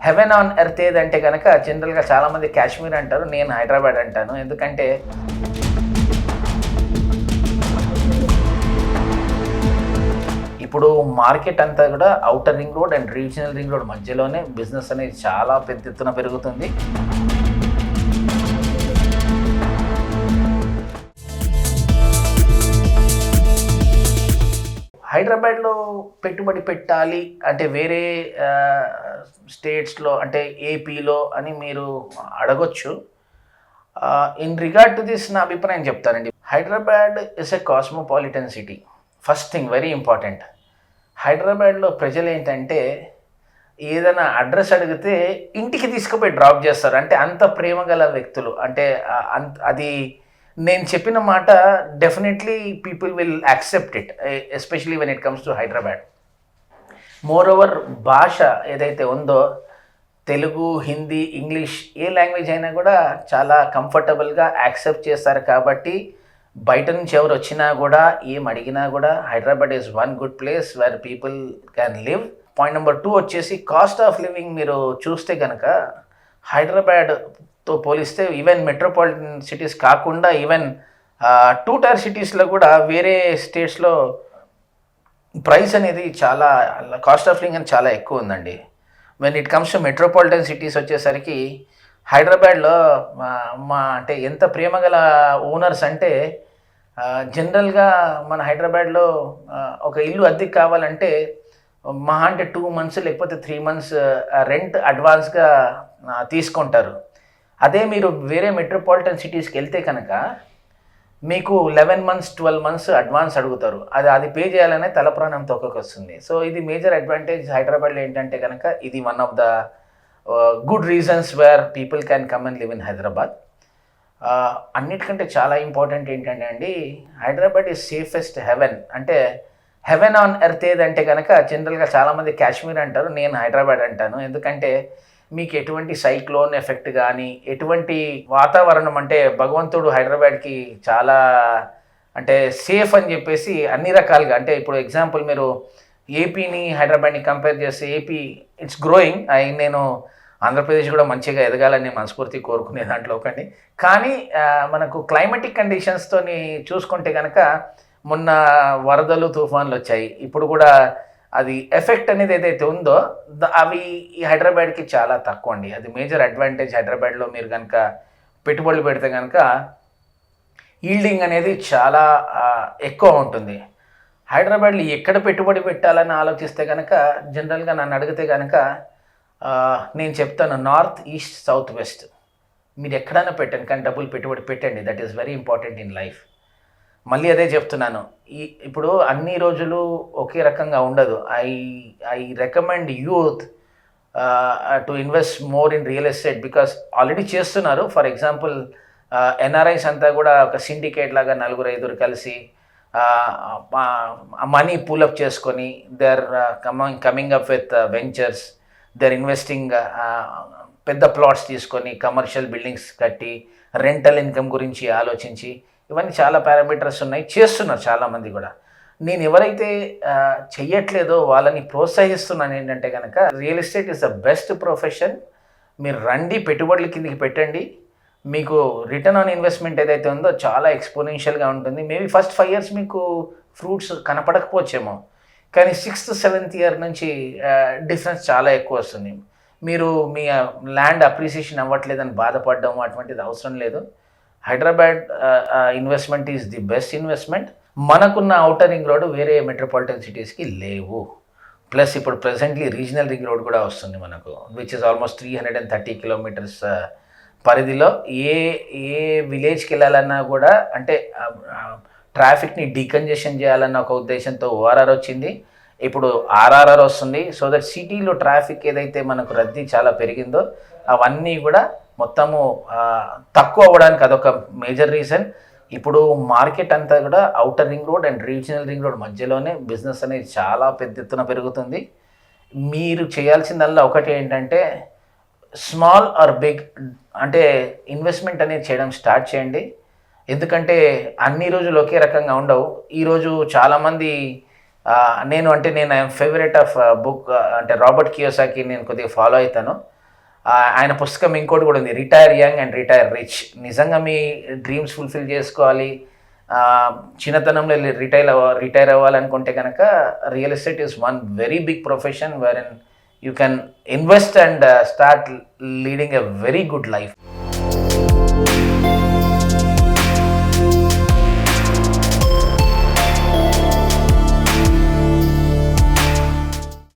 Haven on earth ఏదంటే కనుక జనరల్గా చాలామంది కాశ్మీర్ అంటారు, నేను హైదరాబాద్ అంటాను. ఎందుకంటే ఇప్పుడు మార్కెట్ అంతా కూడా outer ring road and regional ring road మధ్యలోనే బిజినెస్ అనేది చాలా పెద్ద ఎత్తున పెరుగుతుంది. హైదరాబాద్లో పెట్టుబడి పెట్టాలి అంటే వేరే స్టేట్స్లో అంటే ఏపీలో అని మీరు అడగొచ్చు. ఇన్ రిగార్డ్ టు దిస్ నా అభిప్రాయం చెప్తానండి. Hyderabad is a cosmopolitan city. First thing very important, హైదరాబాద్లో ప్రజలు ఏంటంటే ఏదైనా అడ్రస్ అడిగితే ఇంటికి తీసుకుపోయి డ్రాప్ చేస్తారు. అంటే అంత ప్రేమ గల వ్యక్తులు. అంటే అది నేను చెప్పిన మాట definitely people will accept it, especially when it comes to Hyderabad. More over భాష ఏదైతే ఉందో తెలుగు, హిందీ, ఇంగ్లీష్ ఏ లాంగ్వేజ్ అయినా కూడా చాలా కంఫర్టబుల్గా యాక్సెప్ట్ చేస్తారు. కాబట్టి బయట నుంచి ఎవరు వచ్చినా కూడా ఏం అడిగినా కూడా Hyderabad is one good place where people can live. Point number 2 వచ్చేసి కాస్ట్ ఆఫ్ లివింగ్. మీరు చూస్తే కనుక హైదరాబాద్తో పోలిస్తే ఈవెన్ మెట్రోపాలిటన్ సిటీస్ కాకుండా ఈవెన్ 2 టైర్ సిటీస్లో కూడా వేరే స్టేట్స్లో ప్రైస్ అనేది చాలా, కాస్ట్ ఆఫ్ లివింగ్ అనేది చాలా ఎక్కువ ఉందండి. When it comes to metropolitan cities వచ్చేసరికి హైదరాబాద్లో అంటే ఎంత ప్రేమగల ఓనర్స్ అంటే జనరల్గా మన హైదరాబాద్లో ఒక ఇల్లు అద్దెకి కావాలంటే మహా అంటే 2 months లేకపోతే 3 months రెంట్ అడ్వాన్స్గా తీసుకుంటారు. అదే మీరు వేరే మెట్రోపాలిటన్ సిటీస్కి వెళ్తే కనుక మీకు 11 months 12 months అడ్వాన్స్ అడుగుతారు. అది పే చేయాలనే తలప్రాణం తొక్కకొస్తుంది. సో ఇది మేజర్ అడ్వాంటేజ్ హైదరాబాద్లో ఏంటంటే కనుక ఇది one of the good reasons where people can come and live in Hyderabad. అన్నిటికంటే చాలా ఇంపార్టెంట్ ఏంటంటే అండి, హైదరాబాద్ ఈజ్ సేఫెస్ట్ హెవెన్. అంటే హెవెన్ ఆన్ ఎర్త్ ఏదంటే కనుక జనరల్గా చాలామంది కాశ్మీర్ అంటారు, నేను హైదరాబాద్ అంటాను. ఎందుకంటే మీకు ఎటువంటి సైక్లోన్ ఎఫెక్ట్ కానీ ఎటువంటి వాతావరణం అంటే భగవంతుడు హైదరాబాద్కి చాలా అంటే సేఫ్ అని చెప్పేసి అన్ని రకాలుగా. అంటే ఇప్పుడు ఎగ్జాంపుల్ మీరు ఏపీని హైదరాబాద్ని కంపేర్ చేస్తే ఏపీ ఇట్స్ గ్రోయింగ్. నేను ఆంధ్రప్రదేశ్ కూడా మంచిగా ఎదగాలని మనస్ఫూర్తి కోరుకునే దాంట్లో ఒకటి. కానీ మనకు క్లైమేటిక్ కండిషన్స్తోని చూసుకుంటే కనుక మొన్న వరదలు, తుఫాన్లు వచ్చాయి. ఇప్పుడు కూడా అది ఎఫెక్ట్ అనేది ఏదైతే ఉందో అవి ఈ హైదరాబాద్కి చాలా తక్కువ అండి. అది మేజర్ అడ్వాంటేజ్. హైదరాబాద్లో మీరు కనుక పెట్టుబడులు పెడితే కనుక ఈల్డింగ్ అనేది చాలా ఎక్కువ ఉంటుంది. హైదరాబాద్లో ఎక్కడ పెట్టుబడి పెట్టాలని ఆలోచిస్తే కనుక జనరల్గా నన్ను అడిగితే కనుక నేను చెప్తాను నార్త్, ఈస్ట్, సౌత్, వెస్ట్. మీరు ఎక్కడైనా పెట్టండి కానీ డబ్బులు పెట్టుబడి పెట్టండి. That is very important in life. మళ్ళీ అదే చెప్తున్నాను, ఇప్పుడు అన్ని రోజులు ఒకే రకంగా ఉండదు. I recommend youth to invest more in real estate because already చేస్తున్నారు. ఫర్ ఎగ్జాంపుల్ ఎన్ఆర్ఐస్ అంతా కూడా ఒక సిండికేట్ లాగా 4-5 కలిసి మనీ పూలప్ చేసుకొని they are coming up with ventures. They are investing పెద్ద ప్లాట్స్ తీసుకొని కమర్షియల్ బిల్డింగ్స్ కట్టి రెంటల్ ఇన్కమ్ గురించి ఆలోచించి ఇవన్నీ చాలా పారామీటర్స్ ఉన్నాయి, చేస్తున్నారు చాలామంది కూడా. నేను ఎవరైతే చెయ్యట్లేదో వాళ్ళని ప్రోత్సహిస్తున్నాను. ఏంటంటే కనుక real estate is the best profession. మీరు రండి, పెట్టుబడుల కిందకి పెట్టండి. మీకు రిటర్న్ ఆన్ ఇన్వెస్ట్మెంట్ ఏదైతే ఉందో చాలా ఎక్స్పోనెన్షియల్గా ఉంటుంది. మేబీ ఫస్ట్ 5 years మీకు ఫ్రూట్స్ కనపడకపోవచ్చేమో, కానీ 6th 7th year నుంచి డిఫరెన్స్ చాలా ఎక్కువ వస్తుంది. మీరు మీ ల్యాండ్ అప్రిసియేషన్ అవ్వట్లేదని బాధపడడం అటువంటిది అవసరం లేదు. Hyderabad investment is the best investment. మనకున్న ఔటర్ రింగ్ రోడ్ వేరే మెట్రోపాలిటన్ సిటీస్కి లేవు. ప్లస్ ఇప్పుడు ప్రెసెంట్లీ రీజనల్ రింగ్ రోడ్ కూడా వస్తుంది మనకు, విచ్ ఇస్ ఆల్మోస్ట్ 330 kilometers పరిధిలో. ఏ విలేజ్కి వెళ్ళాలన్నా కూడా అంటే ట్రాఫిక్ని డీకంజెషన్ చేయాలన్న ఒక ఉద్దేశంతో ఓఆర్ఆర్ వచ్చింది. ఇప్పుడు ఆర్ఆర్ఆర్ వస్తుంది. సో దట్ సిటీలో ట్రాఫిక్ ఏదైతే మనకు రద్దీ చాలా పెరిగిందో అవన్నీ కూడా మొత్తము తక్కువ అవ్వడానికి అదొక మేజర్ రీజన్. ఇప్పుడు మార్కెట్ అంతా కూడా outer ring road and regional ring road మధ్యలోనే బిజినెస్ అనేది చాలా పెద్ద ఎత్తున పెరుగుతుంది. మీరు చేయాల్సిందల్లా ఒకటి ఏంటంటే స్మాల్ ఆర్ బిగ్ అంటే ఇన్వెస్ట్మెంట్ అనేది చేయడం స్టార్ట్ చేయండి. ఎందుకంటే అన్ని రోజులు ఒకే రకంగా ఉండవు. ఈరోజు చాలామంది నేను ఫేవరెట్ ఆఫ్ బుక్ అంటే రాబర్ట్ కియోసాకి నేను కొద్దిగా ఫాలో అవుతాను. ఆయన పుస్తకం ఇంకోటి కూడా ఉంది, retire young and retire rich. నిజంగా మీ డ్రీమ్స్ ఫుల్ఫిల్ చేసుకోవాలి, చిన్నతనంలో రిటైర్ అవ్వాలనుకుంటే కనుక real estate is one very big profession where in you can invest and start leading a very good life.